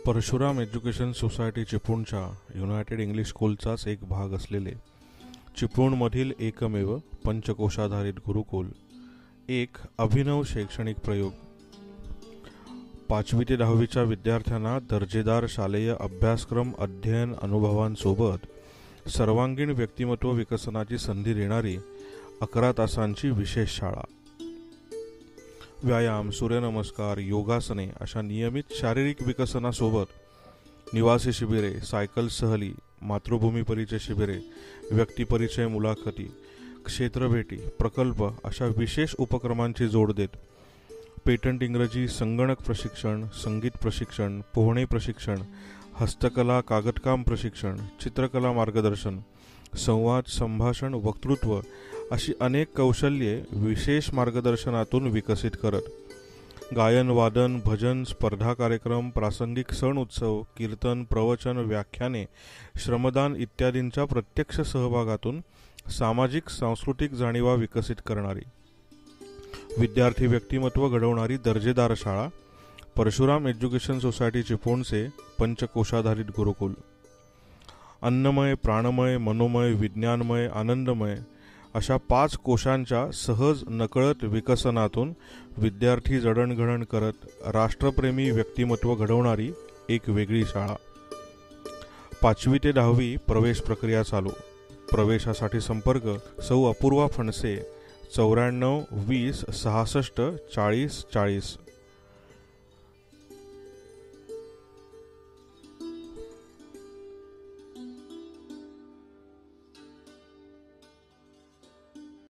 Parshuram education society चिपळूणच्या united English स्कूलचाच एक भाग असलेले चिपळूणमधील एकमेव पंचकोशाधारित गुरुकुल एक अभिनव शैक्षणिक प्रयोग. 5वी ते 10वीच्या विद्यार्थ्यांना दर्जेदार शालेय अभ्यासक्रम, अध्ययन अनुभवांसोबत सर्वांगीण व्यक्तिमत्व विकसनाची संधी देणारी 11 तासांची विशेष शाळा. व्यायाम, सूर्यनमस्कार, योगासने अशा नियमित शारीरिक विकसनासोबत निवासी शिबिरे, सायकल सहली, मातृभूमी परिचय शिबिरे, व्यक्तिपरिचय मुलाखती, क्षेत्रभेटी, प्रकल्प अशा विशेष उपक्रमांची जोड देत पेटंट इंग्रजी, संगणक प्रशिक्षण, संगीत प्रशिक्षण, पोहणे प्रशिक्षण, हस्तकला कागदकाम प्रशिक्षण, चित्रकला मार्गदर्शन, संवाद, संभाषण, वक्तृत्व अशी अनेक कौशल्ये विशेष मार्गदर्शनातून विकसित करत गायन, वादन, भजन, स्पर्धा कार्यक्रम, प्रासंगिक सण उत्सव, कीर्तन, प्रवचन, व्याख्याने, श्रमदान इत्यादींच्या प्रत्यक्ष सहभागातून सामाजिक सांस्कृतिक जाणीवा विकसित करणारी, विद्यार्थी व्यक्तिमत्व घडवणारी दर्जेदार शाळा परशुराम एज्युकेशन सोसायटी चिपळूणचे पंचकोशाधारित गुरुकुल. अन्नमय, प्राणमय, मनोमय, विज्ञानमय, आनंदमय अशा 5 कोशांच्या सहज नकळत विकसनातून विद्यार्थी जडणघडण करत राष्ट्रप्रेमी व्यक्तिमत्व घडवणारी एक वेगळी शाळा. 5वी ते 10वी प्रवेश प्रक्रिया चालू. प्रवेशासाठी संपर्क सौ अपूर्वा फणसे 94 20 66 40 40.